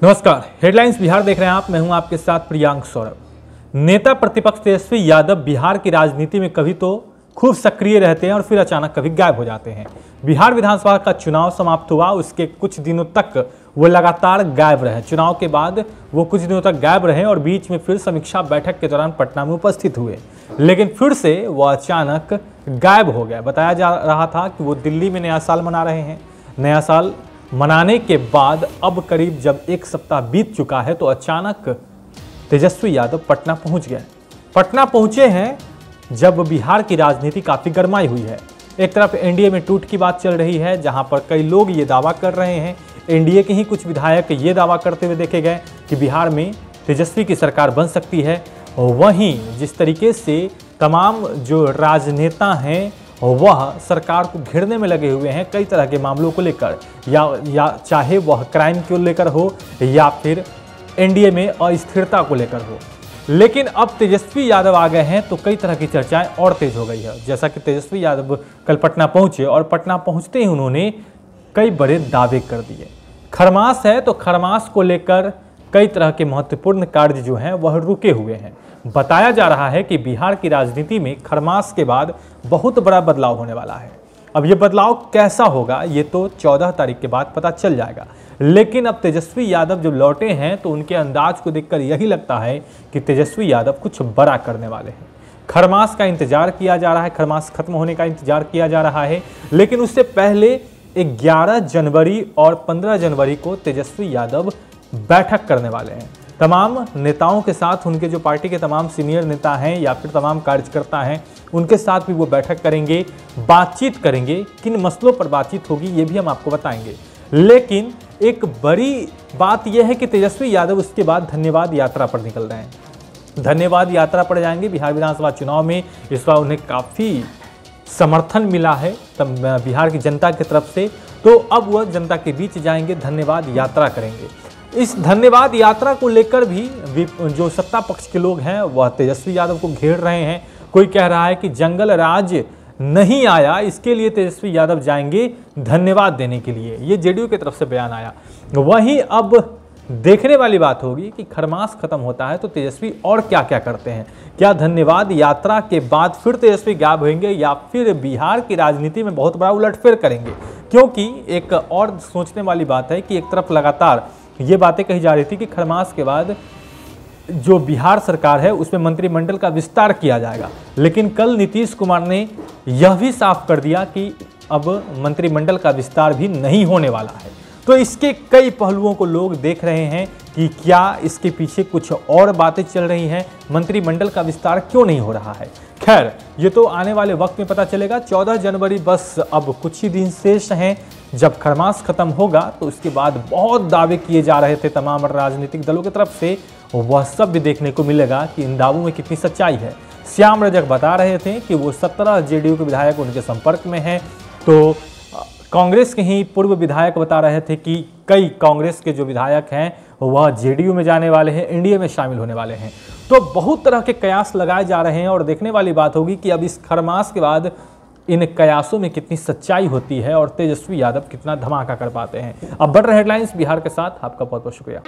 नमस्कार, हेडलाइंस बिहार देख रहे हैं आप। मैं हूं आपके साथ प्रियांक सौरभ। नेता प्रतिपक्ष तेजस्वी यादव बिहार की राजनीति में कभी तो खूब सक्रिय रहते हैं और फिर अचानक कभी गायब हो जाते हैं। बिहार विधानसभा का चुनाव समाप्त हुआ, उसके कुछ दिनों तक वो लगातार गायब रहे। चुनाव के बाद वो कुछ दिनों तक गायब रहे और बीच में फिर समीक्षा बैठक के दौरान पटना में उपस्थित हुए, लेकिन फिर से वो अचानक गायब हो गया। बताया जा रहा था कि वो दिल्ली में नया साल मना रहे हैं। नया साल मनाने के बाद अब करीब जब एक सप्ताह बीत चुका है तो अचानक तेजस्वी यादव पटना पहुंच गए। पटना पहुंचे हैं जब बिहार की राजनीति काफी गरमाई हुई है। एक तरफ एनडीए में टूट की बात चल रही है, जहां पर कई लोग ये दावा कर रहे हैं, एनडीए के ही कुछ विधायक ये दावा करते हुए देखे गए कि बिहार में तेजस्वी की सरकार बन सकती है। वहीं जिस तरीके से तमाम जो राजनेता हैं वह सरकार को घेरने में लगे हुए हैं कई तरह के मामलों को लेकर, या चाहे वह क्राइम को लेकर हो या फिर एनडीए में अस्थिरता को लेकर हो। लेकिन अब तेजस्वी यादव आ गए हैं तो कई तरह की चर्चाएं और तेज हो गई है। जैसा कि तेजस्वी यादव कल पटना पहुंचे और पटना पहुंचते ही उन्होंने कई बड़े दावे कर दिए। खरमास है तो खरमास को लेकर कई तरह के महत्वपूर्ण कार्य जो हैं वह रुके हुए हैं। बताया जा रहा है कि बिहार की राजनीति में खरमास के बाद बहुत बड़ा बदलाव होने वाला है। अब ये बदलाव कैसा होगा ये तो 14 तारीख के बाद पता चल जाएगा, लेकिन अब तेजस्वी यादव जब लौटे हैं तो उनके अंदाज को देखकर यही लगता है कि तेजस्वी यादव कुछ बड़ा करने वाले हैं। खरमास का इंतजार किया जा रहा है, खरमास खत्म होने का इंतजार किया जा रहा है, लेकिन उससे पहले 11 जनवरी और 15 जनवरी को तेजस्वी यादव बैठक करने वाले हैं। तमाम नेताओं के साथ, उनके जो पार्टी के तमाम सीनियर नेता हैं या फिर तमाम कार्यकर्ता हैं, उनके साथ भी वो बैठक करेंगे, बातचीत करेंगे। किन मसलों पर बातचीत होगी ये भी हम आपको बताएंगे। लेकिन एक बड़ी बात यह है कि तेजस्वी यादव उसके बाद धन्यवाद यात्रा पर निकल रहे हैं। धन्यवाद यात्रा पर जाएंगे। बिहार विधानसभा चुनाव में इस बार उन्हें काफ़ी समर्थन मिला है तब बिहार की जनता की तरफ से, तो अब वह जनता के बीच जाएंगे, धन्यवाद यात्रा करेंगे। इस धन्यवाद यात्रा को लेकर भी जो सत्ता पक्ष के लोग हैं वह तेजस्वी यादव को घेर रहे हैं। कोई कह रहा है कि जंगल राज नहीं आया, इसके लिए तेजस्वी यादव जाएंगे धन्यवाद देने के लिए। ये जेडीयू की तरफ से बयान आया। वहीं अब देखने वाली बात होगी कि खरमास खत्म होता है तो तेजस्वी और क्या क्या करते हैं। क्या धन्यवाद यात्रा के बाद फिर तेजस्वी गायब होंगे या फिर बिहार की राजनीति में बहुत बड़ा उलटफेर करेंगे? क्योंकि एक और सोचने वाली बात है कि एक तरफ लगातार ये बातें कही जा रही थी कि खरमास के बाद जो बिहार सरकार है उसमें मंत्रिमंडल का विस्तार किया जाएगा, लेकिन कल नीतीश कुमार ने यह भी साफ कर दिया कि अब मंत्रिमंडल का विस्तार भी नहीं होने वाला है। तो इसके कई पहलुओं को लोग देख रहे हैं कि क्या इसके पीछे कुछ और बातें चल रही हैं, मंत्रिमंडल का विस्तार क्यों नहीं हो रहा है। खैर, ये तो आने वाले वक्त में पता चलेगा। 14 जनवरी बस अब कुछ ही दिन शेष हैं। जब खरमास खत्म होगा तो उसके बाद बहुत दावे किए जा रहे थे तमाम राजनीतिक दलों की तरफ से, वह सब भी देखने को मिलेगा कि इन दावों में कितनी सच्चाई है। श्याम रजक बता रहे थे कि वो 17 जेडीयू के विधायक उनके संपर्क में हैं, तो कांग्रेस के ही पूर्व विधायक बता रहे थे कि कई कांग्रेस के जो विधायक हैं वह जेडीयू में जाने वाले हैं, एनडीए में शामिल होने वाले हैं। तो बहुत तरह के कयास लगाए जा रहे हैं और देखने वाली बात होगी कि अब इस खरमास के बाद इन कयासों में कितनी सच्चाई होती है और तेजस्वी यादव कितना धमाका कर पाते हैं। अब बढ़ रहे हेडलाइंस बिहार के साथ। आपका बहुत बहुत शुक्रिया।